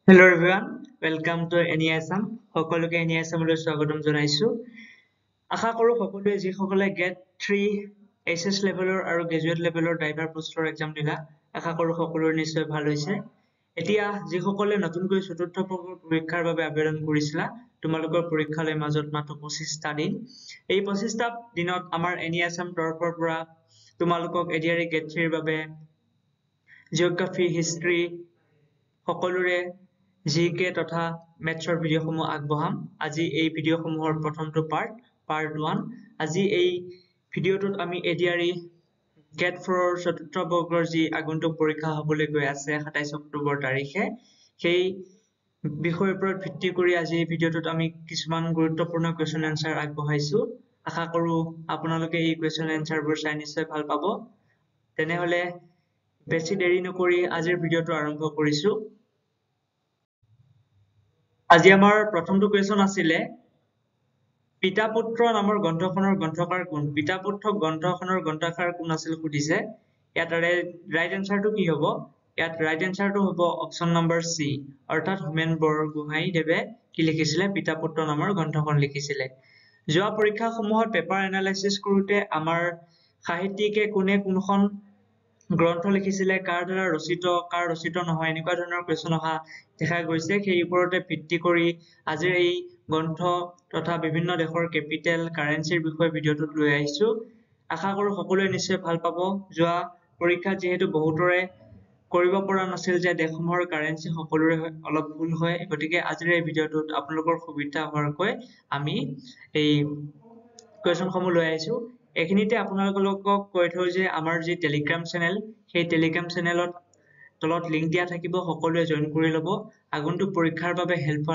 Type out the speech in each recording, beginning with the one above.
Hello everyone, welcome to NESM. সকলোকে NESM লৈ স্বাগতম জনাইছো। আশা কৰো সকলোৱে যিসকলে গেট 3 HS লেভেলৰ আৰু গ্ৰেজুৱেট লেভেলৰ ড্ৰাইভাৰ পোষ্টৰ এক্সাম দিলা, আশা কৰো সকলোৰে নিশ্চয় ভাল হৈছে। এতিয়া যিসকলে নতুনকৈ চতুৰ্থ বৰ্গৰ পৰীক্ষাৰ বাবে আবেদন কৰিছিলা, তোমালোকৰ পৰীক্ষালৈ মাজত মাত্ৰ 25টা দিন। এই 25টা দিনত আমাৰ NESM তৰফৰ পৰা তোমালোকক এডিআৰই গেট 3 ৰ বাবে জিঅগ্ৰাফি, হিষ্ট্ৰী সকলোৰে জিকে তথা মেথছৰ ভিডিঅ'সমূহ আগবঢ়াম। আজি এই ভিডিঅ'সমূহৰ প্ৰথমটো পাৰ্ট 1। আজি এই ভিডিঅ'টোত আমি এডিআৰই গেট 4 ৰ চতুৰ্থ বৰ্গৰ যি আগন্তুক পৰীক্ষা হ'বলৈ গৈ আছে 27 অক্টোবৰ তাৰিখে, সেই বিষয়ৰ ওপৰত ভিত্তি কৰি আজি এই ভিডিঅ'টোত আমি কিছুমান গুৰুত্বপূৰ্ণ কুৱেশ্যন এনচাৰ আগবঢ়াইছো। আশা কৰো আপোনালোকে এই কুৱেশ্যন এনচাৰবোৰ চাই নিশ্চয় ভাল পাব। তেনেহ'লে বেছি দেৰি নকৰি আজিৰ ভিডিঅ'টো আৰম্ভ কৰিছো। আজি আমাৰ প্ৰথমটো কুৱেশ্যন আছিলে পিতা পুত্ৰ নামৰ গ্ৰন্থখনৰ গ্ৰন্থকাৰ কোন? পিতা পুত্ৰ গ্ৰন্থখনৰ গ্ৰন্থকাৰ কোন আছিল সুধিছে। ইয়াত ৰাইট এনচাৰটো কি হ'ব? ইয়াত ৰাইট এনচাৰটো হ'ব অপচন নম্বৰ চি, অৰ্থাৎ হোমেন বৰগোহাঞিদেৱে কি লিখিছিলে? পিতা পুত্ৰ নামৰ গ্ৰন্থখন লিখিছিলে। যোৱা পৰীক্ষাসমূহত পেপাৰ এনালাইচিছ কৰোঁতে আমাৰ সাহিত্যিকে কোনে কোনখন গ্ৰন্থ লিখিছিলে, কাৰ দ্বাৰা ৰচিত, কাৰ ৰচিত নহয়, এনেকুৱা ধৰণৰ কুৱেশ্যন অহা দেখা গৈছে। সেই ওপৰতে ভিত্তি কৰি আজিৰ এই গ্ৰন্থ তথা বিভিন্ন দেশৰ কেপিটেল, কাৰেঞ্চিৰ বিষয়ে ভিডিঅ'টোত লৈ আহিছো। আশা কৰো সকলোৱে নিশ্চয় ভাল পাব। যোৱা পৰীক্ষাত যিহেতু বহুতৰে কৰিব পৰা নাছিল যে দেশসমূহৰ কাৰেঞ্চি সকলোৰে অলপ ভুল হয়, গতিকে আজিৰ এই ভিডিঅ'টোত আপোনালোকৰ সুবিধা হোৱাকৈ আমি এই কুৱেশ্যনসমূহ লৈ আহিছো। এইখিনিতে আপোনালোকক কৈ থওঁ যে আমাৰ যি টেলিগ্ৰাম চেনেল, সেই টেলিগ্ৰাম চেনেলত তলত লিংক দিয়া থাকিব, সকলোৱে জইন কৰি ল'ব। আগন্তুক পৰীক্ষাৰ বাবে হেল্প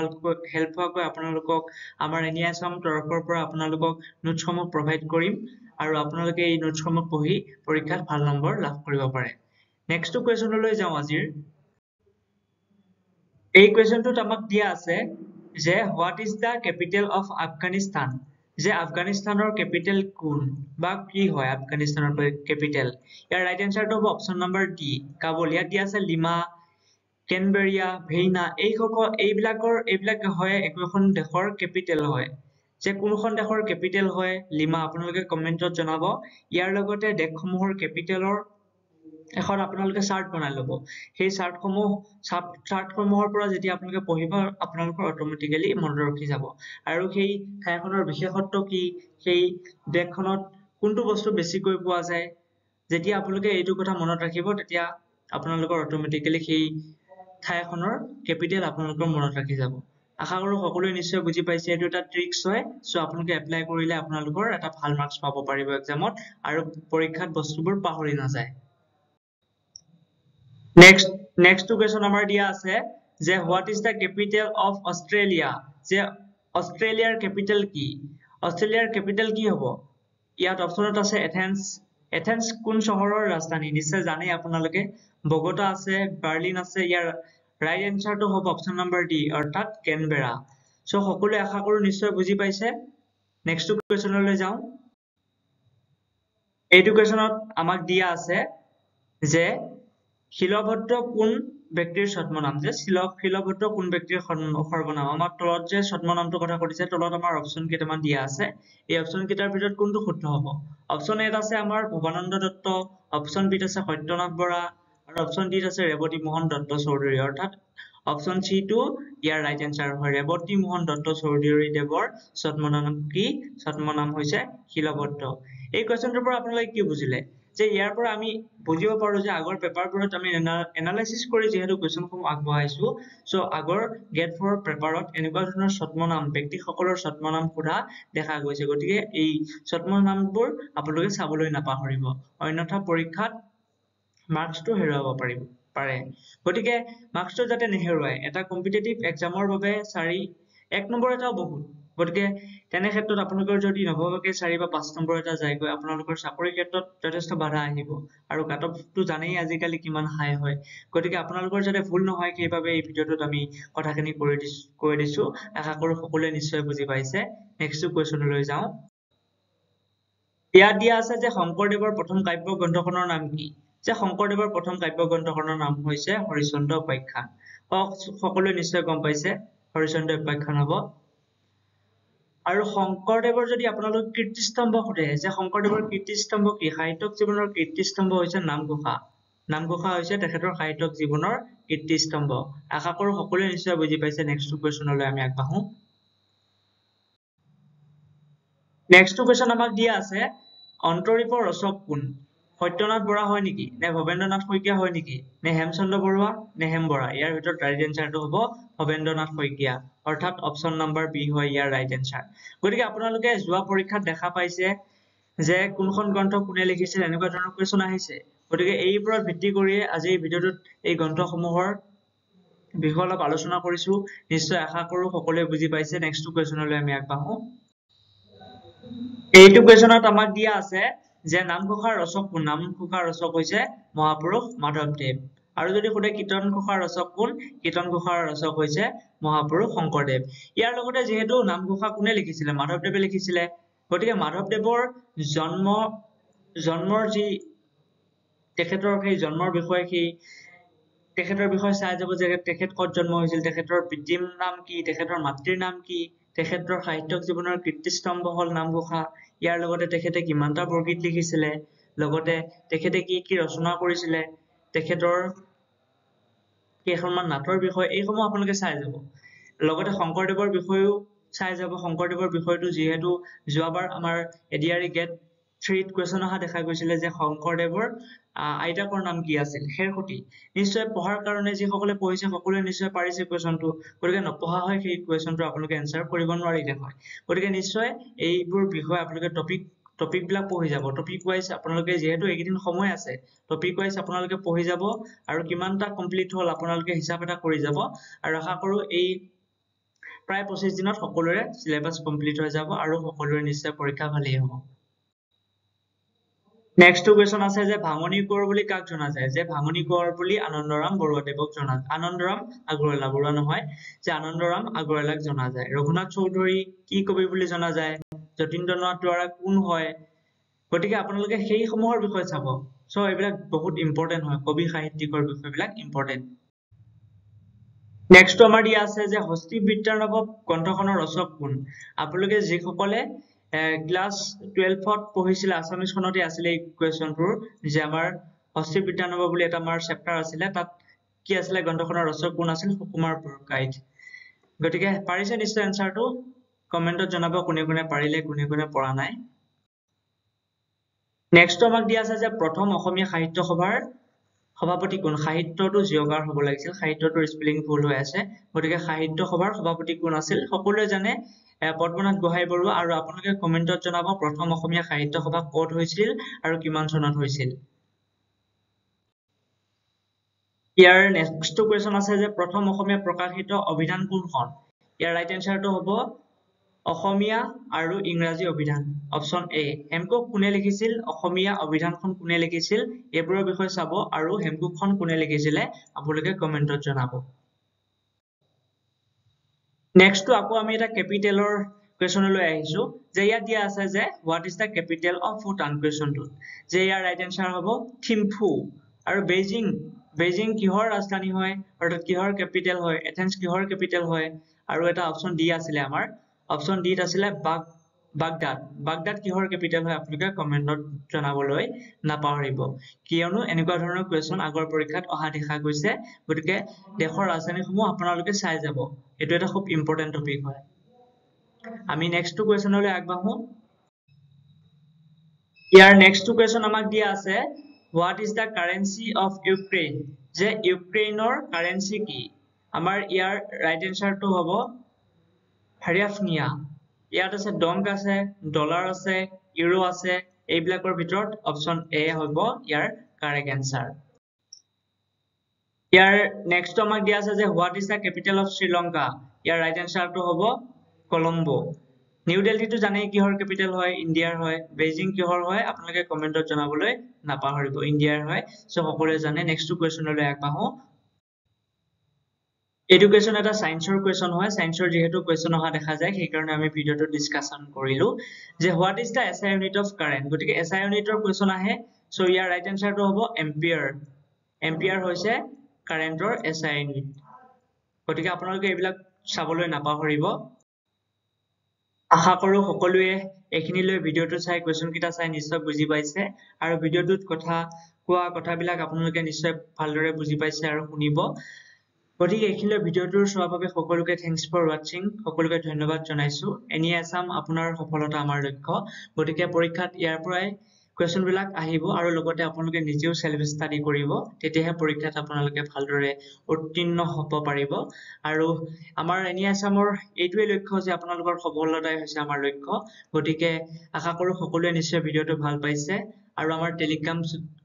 হোৱাকৈ আপোনালোকক আমাৰ NESM তৰফৰ পৰা আপোনালোকক নোটছসমূহ প্ৰভাইড কৰিম আৰু আপোনালোকে এই নোটছসমূহ পঢ়ি পৰীক্ষাত ভাল নম্বৰ লাভ কৰিব পাৰে। নেক্সট কুৱেশ্যনলৈ যাওঁ আজিৰ। এই কুৱেশ্যনটোত আমাক দিয়া আছে যে what is the capital of Afghanistan? যে আফগানিস্তানৰ কেপিটেল কোন বা কি হয় আফগানিস্তানৰ কেপিটেল? ইয়াৰ ৰাইট এনচাৰটো হ'ব অপচন নম্বৰ ডি, কাবুল। ইয়াত দিয়া আছে লিমা, কেনবেৰিয়া, ভেইনা, এইবিলাক হয় একোখন দেশৰ কেপিটেল হয়। যে কোনখন দেশৰ কেপিটেল হয় লিমা, আপোনালোকে কমেণ্টত জনাব। ইয়াৰ লগতে দেশসমূহৰ কেপিটেলৰ এখন আপোনালোকে চাৰ্ট বনাই ল'ব। সেই চাৰ্টসমূহৰ পৰা যেতিয়া আপোনালোকে পঢ়িব, আপোনালোকৰ অট'মেটিকেলি মনত ৰখি যাব। আৰু সেই ঠাইখনৰ বিশেষত্ব কি, সেই দেশখনত কোনটো বস্তু বেছিকৈ পোৱা যায়, যেতিয়া আপোনালোকে এইটো কথা মনত ৰাখিব, তেতিয়া আপোনালোকৰ অট'মেটিকেলি সেই ঠাইখনৰ কেপিটেল আপোনালোকৰ মনত ৰাখি যাব। আশা কৰো সকলোৱে নিশ্চয় বুজি পাইছে। এইটো এটা ট্ৰিক্স হয়, চ' আপোনালোকে এপ্লাই কৰিলে আপোনালোকৰ এটা ভাল মাৰ্কছ পাব পাৰিব এক্সামত আৰু পৰীক্ষাত বস্তুবোৰ পাহৰি নাযায়। নেক্সট কুৱেশ্যন আমাৰ দিয়া আছে যে what is the capital of Australia? যে অষ্ট্ৰেলিয়াৰ কেপিটেল কি? অষ্ট্ৰেলিয়াৰ কেপিটেল কি হ'ব? ইয়াত অপচনত আছে এথেন্স। এথেন্স কোন চহৰৰ ৰাজধানী? নিশ্চয় জানেই আপোনালোকে। বগোটা আছে, বাৰ্লিন আছে। ইয়াৰ ৰাইট এনচাৰটো হ'ব অপচন নম্বৰ ডি, অৰ্থাৎ কেনবেৰা। চ' সকলোৱে আশা কৰো নিশ্চয় বুজি পাইছে। নেক্সট কুৱেশ্যনলৈ যাওঁ। এইটো কুৱেশ্যনত আমাক দিয়া আছে যে শিলভদ্ৰ কোন ব্যক্তিৰ ছদ্মনাম? যে শিলভদ্ৰ কোন ব্যক্তিৰ সৰ্বনাম? আমাৰ তলত যে ছদ্মনামটোৰ কথা সুধিছে, তলত আমাৰ অপচন কেইটামান দিয়া আছে। এই অপচন কেইটাৰ ভিতৰত কোনটো শুদ্ধ হ'ব? অপচন এত আছে আমাৰ ভৱানন্দ দত্ত, অপচন বিত আছে সত্যনাথ বৰা আৰু অপচন ডিত আছে ৰেৱতী মোহন দত্ত চৌধুৰী, অৰ্থাৎ অপচন চি টো ইয়াৰ ৰাইট এনচাৰ হয়। ৰেৱতী মোহন দত্ত চৌধুৰী দেৱৰ ছদ্মনাম কি? ছদ্মনাম হৈছে শিলভদ্ৰ। এই কুৱেশ্যনটোৰ পৰা আপোনালোকে কি বুজিলে? যে ইয়াৰ পৰা আমি বুজিব পাৰো যে আগৰ পেপাৰবোৰত আমি এনালাইচিছ কৰি যিহেতু কুৱেশ্যনসমূহ আগবঢ়াইছো, চ' আগৰ গেট 4 পেপাৰত এনেকুৱা ধৰণৰ ছদ্মনাম, ব্যক্তিসকলৰ ছদ্মনাম সোধা দেখা গৈছে। গতিকে এই ছদ্মনামবোৰ আপোনালোকে চাবলৈ নাপাহৰিব, অন্যথা পৰীক্ষাত মাৰ্কছটো হেৰুৱাব পাৰে। গতিকে মাৰ্কছটো যাতে নেহেৰুৱাই, এটা কম্পিটিটিভ এক্সামৰ বাবে 1 নম্বৰ এটাও বহুত। গতিকে তেনে ক্ষেত্ৰত আপোনালোকৰ যদি নভবাকে 4 বা 5 নম্বৰ এটা যায়গৈ, আপোনালোকৰ চাকৰিৰ ক্ষেত্ৰত যথেষ্ট বাধা আহিব। আৰু কাট অফটো জানেই আজিকালি কিমান হাই হয়। গতিকে আপোনালোকৰ যাতে ভুল নহয়, সেইবাবে এই ভিডিঅ'টোত আমি কথাখিনি কৈ দিছো। আশা কৰো সকলোৱে নিশ্চয় বুজি পাইছে। নেক্সট কুৱেশ্যনলৈ যাওঁ। ইয়াত দিয়া আছে যে শংকৰদেৱৰ প্ৰথম কাব্য গ্ৰন্থখনৰ নাম কি? যে শংকৰদেৱৰ প্ৰথম কাব্যগ্ৰন্থখনৰ নাম হৈছে হৰিশ্চন্দ্ৰ উপাখ্যান সকলোৱে নিশ্চয় গম পাইছে হৰিশ্চন্দ্ৰ উপাখ্যান হ'ব আৰু শংকৰদেৱৰ যদি আপোনালোক কীৰ্তিস্তম্ভ সোধে যে শংকৰদেৱৰ কীৰ্তিস্তম্ভ কি সাহিত্যক জীৱনৰ কীৰ্তিস্তম্ভ হৈছে নামঘোষা হৈছে তেখেতৰ সাহিত্যক জীৱনৰ কীৰ্তিস্তম্ভ আশা কৰো সকলোৱে নিশ্চয় বুজি পাইছে নেক্সট কোৱেশ্যনলৈ আমি আগবাঢ়ো নেক্সট কোৱেশ্যন আমাক দিয়া আছে অন্তৰীপৰ ৰচক কোন সত্যনাথ বৰা হয় নেকি নে ভবেন্দ্ৰনাথ শইকীয়া হয় নেকি নে হেমচন্দ্ৰ বৰুৱা নে হেম বৰা ইয়াৰ ভিতৰত ৰাইট এনসাৰটো হ'ব ভবেন্দ্ৰনাথ শইকীয়া অৰ্থাৎ অপচন নম্বৰ বি হয় ইয়াৰ ৰাইট এনসাৰ গতিকে আপোনালোকে যোৱা পৰীক্ষাত দেখা পাইছে যে কোনখন গ্ৰন্থ কোনে লিখিছিল এনেকুৱা ধৰণৰ কোৱেশ্যন আহিছে গতিকে এই ওপৰত ভিত্তি কৰি আজি এই ভিডিঅটোত এই গ্ৰন্থসমূহৰ বিষয়ে অলপ আলোচনা কৰিছো নিশ্চয় আশা কৰো সকলোৱে বুজি পাইছে নেক্সট কোৱেশ্যনলৈ আমি আগবাঢ়ো এইটো কোৱেশ্যনত আমাক দিয়া আছে যে নামঘোষাৰ ৰচক কোন নামঘোষাৰ ৰচক হৈছে মহাপুৰুষ মাধৱদেৱ আৰু যদি সোধে কীৰ্তন ঘোষাৰ ৰচক কোন কীৰ্তন ঘোষাৰ ৰচক হৈছে মহাপুৰুষ শংকৰদেৱ ইয়াৰ লগতে যেহেতু নামঘোষা কোনে লিখিছিলে মাধৱদেৱে লিখিছিলে গতিকে মাধৱদেৱৰ জন্মৰ যি তেখেতৰ সেই জন্মৰ বিষয়ে সেই তেখেতৰ বিষয়ে চাই যাব যে তেখেত ক'ত জন্ম হৈছিল তেখেতৰ পিতৃৰ নাম কি তেখেতৰ মাতৃৰ নাম কি তেখেতৰ সাহিত্যক জীৱনৰ কীৰ্তিস্তম্ভ হল নামঘোষা ইয়াৰ লগতে তেখেতে কিমানটা বৰগীত লিখিছিলে লগতে তেখেতে কি কি ৰচনা কৰিছিলে তেখেতৰ কেইখনমান নাটৰ বিষয় এইসমূহ আপোনালোকে চাই যাব লগতে শংকৰদেৱৰ বিষয়েও চাই যাব শংকৰদেৱৰ বিষয়টো যিহেতু যোৱাবাৰ আমাৰ এডিআৰই গেট 3 কোৱেশ্যন অহা দেখা গৈছিলে যে শংকৰদেৱৰ আইতাকৰ নাম কি আছিল হেৰসতী নিশ্চয় পঢ়াৰ কাৰণে যিসকলে পঢ়িছে সকলোৱে নিশ্চয় পাৰিছে কোৱেশ্যনটো গতিকে নপঢ়া হয় সেই কোৱেশ্যনটো আপোনালোকে এনসাৰ কৰিব নোৱাৰিলে হয় গতিকে নিশ্চয় এইবোৰ বিষয় আপোনালোকে টপিক বিলাক পঢ়ি যাব টপিক ওয়াইজ আপোনালোকে যেহেতু এইকেইদিন সময় আছে টপিক ওয়াইজ আপোনালোকে পঢ়ি যাব আৰু কিমানটা কমপ্লিট হ'ল আপোনালোকে হিচাপ এটা কৰি যাব আৰু আশা কৰো এই প্ৰায় 25 দিনত সকলোৰে সিলেবাস কমপ্লিট হৈ যাব আৰু সকলোৰে নিশ্চয় পৰীক্ষা ভালেই হ'ব নেক্সট কোৱেশ্যন আছে যে ভাঙনি কোঁৱৰ বুলি কাক জনা যায় যে ভাঙনি কোঁৱৰ বুলি আনন্দৰাম বৰুৱাদেৱক জনা আনন্দৰাম আগৰৱালা বৰুৱা নহয় যে আনন্দৰাম আগৰৱালাক জনা যায় ৰঘুনাথ চৌধুৰী কি কবি বুলি জনা যায় যতীন্দ্ৰনাথ দুৱৰা কোন হয় গতিকে আপোনালোকে সেই সমূহৰ বিষয়ে চাব সো এইবিলাক বহুত ইম্পৰ্টেন্ট হয় কবি সাহিত্যিকৰ বিষয়বিলাক ইম্পৰ্টেন্ট নেক্সট আমাৰ দিয়া আছে যে হস্তি বিদ্যানব গ্ৰন্থখনৰ ৰচক কোন আপোনালোকে যিসকলে ক্লাস 12ত পঢ়িছিল আসামিছখনতে আছিল এই কোৱেশ্যনটোৰ যে আমাৰ হস্তি বিদ্যানব বুলি এটা আমাৰ চেপ্টাৰ আছিল তাত কি আছিল গ্ৰন্থখনৰ ৰচক কোন আছিল সুকুমাৰ বৰগোহাঁই গতিকে পাৰিছে নিশ্চয় এনসাৰটো কমেন্টত জনাব কোনে কোনে পাৰিলে কোনে কোনে পৰা নাই নেক্সট আমাক দিয়া আছে যে প্ৰথম অসমীয়া সাহিত্য সভাৰ সভাপতি কোন সাহিত্যটো জিয়গাৰ হ'ব লাগিছিল সাহিত্যটোৰ স্পেলিং ভুল হৈ আছে গতিকে সাহিত্য সভাৰ সভাপতি কোন আছিল সকলোৱে জানে পদ্মনাথ গোহাঁই বৰুৱা আৰু আপোনালোকে কমেন্টত জনাব প্ৰথম অসমীয়া সাহিত্য সভা ক'ত হৈছিল আৰু কিমান চনত হৈছিল ইয়াৰ নেক্সট কোৱেশ্যন আছে যে প্ৰথম অসমীয়া প্ৰকাশিত অভিধান কোনখন ইয়াৰ ৰাইট এনসাৰটো হ'ব অসমীয়া আৰু ইংৰাজী অভিধান অপচন এ হেমকক কোনে লিখিছিল অসমীয়া অভিধানখন কোনে লিখিছিল এইবোৰৰ বিষয়ে চাব আৰু হেমককখন কোনে লিখিছিলে আপোনালোকে কমেন্টত জনাব নেক্সট আকৌ আমি এটা ক্যাপিটেলৰ কোৱেশ্যনলৈ আহিছো যে ইয়াত দিয়া আছে যে what is the capital of Bhutan কোৱেশ্যনটো যে ইয়াৰ ৰাইট এনসাৰ হ'ব থিম্ফু আৰু বেইজিং কিহৰ ৰাজধানী হয় অৰ্থাৎ কিহৰ ক্যাপিটেল হয় এথেন্স কিহৰ ক্যাপিটেল হয় আৰু এটা অপচন ডি আছিল আমাৰ অপচন ডি আছিল বাগদাদ কিহৰ ক্যাপিটেল হয় আপোনালোকে কমেন্টত জনাবলৈ নাপাহৰিব কিয়নো এনেকুৱা ধৰণৰ কোৱেশ্যন আগৰ পৰীক্ষাত অহা দেখা গৈছে গতিকে দেশৰ ৰাজধানীসমূহ আপোনালোকে চাই যাব এটো এটা খুব ইম্পৰ্টেন্ট টপিক হয় আমি নেক্সট কোৱেশ্যনলৈ আগবাঢ়ো ইয়াৰ নেক্সট কোৱেশ্যন আমাক দিয়া আছে what is da currency of Ukraine যে ইউক্ৰেইনৰ কাৰেন্সি কি আমাৰ ইয়াৰ ৰাইট এনসাৰটো হ'ব হাৰিয়াফনিয়া ইয়াত আছে ডংক আছে ডলাৰ আছে ইউৰো আছে এইবিলাকৰ ভিতৰত অপচন এ হ'ব ইয়াৰ কাৰেক্ট এনসাৰ ইয়াৰ নেক্সট আমাক দিয়া আছে যে what is the capital of Sri Lanka ইয়াৰ ৰাইট এনসাৰটো হ'ব কলম্বো নিউ দিল্লীটো জানেই কিহৰ ক্যাপিটেল হয় ইণ্ডিয়াৰ হয় বেইজিং কিহৰ হয় আপোনালোকে কমেন্টত জনাবলৈ নাপাহৰিব ইণ্ডিয়াৰ হয় সো সকলোৱে জানে নেক্সট কোৱেশ্যনলৈ আগবাঢ়ো এডুকেশ্যন এটা সায়েন্সৰ কোৱেশ্যন হয় সায়েন্সৰ যেহেতু কোৱেশ্যন অহা দেখা যায় সেই কাৰণে আমি ভিডিওটো ডিসকাশন কৰিলো যে what is da SI unit of current গতিকে এসআই ইউনিটৰ কোৱেশ্যন আহে So ইয়াৰ right answer টো হ'ব এম্পিয়াৰ। এম্পিয়াৰ হৈছে কাৰেণ্টৰ SI ইউনিট। গতিকে আপোনালোকে এইবিলাক চাবলৈ নাপাহৰিব। আশা কৰো সকলোৱে এইখিনিলৈ ভিডিঅ'টো চাই কুৱেশ্যন কেইটা চাই নিশ্চয় বুজি পাইছে আৰু ভিডিঅ'টোত কোৱা কথাবিলাক আপোনালোকে নিশ্চয় ভালদৰে বুজি পাইছে আৰু শুনিব। গতিকে এইখিনিলৈ ভিডিঅ'টোৰ চোৱাৰ বাবে সকলোকে থেংকছ ফৰ ৱাচিং। সকলোকে ধন্যবাদ জনাইছো। এনি আছাম আপোনাৰ সফলতা আমাৰ লক্ষ্য। গতিকে পৰীক্ষাত ইয়াৰ পৰাই কুৱেশ্যন বিলাক আহিব আৰু লগতে আপোনালোকে নিজেও সেল্ফ ষ্টাডি কৰিব। তেতিয়াহে পৰীক্ষাত আপোনালোকে ভালদৰে উত্তীৰ্ণ হ'ব পাৰিব। আৰু আমাৰ এনি আছামৰ এইটোৱে লক্ষ্য যে আপোনালোকৰ সফলতাই হৈছে আমাৰ লক্ষ্য। গতিকে আশা কৰো সকলোৱে নিশ্চয় ভিডিঅ'টো ভাল পাইছে আৰু আমাৰ টেলিগ্ৰাম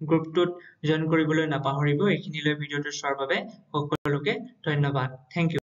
গ্ৰুপটোত জইন কৰিবলৈ নাপাহৰিব। এইখিনিলৈ ভিডিঅ'টো চোৱাৰ বাবে সকলোকে ধন্যবাদ। Thank U.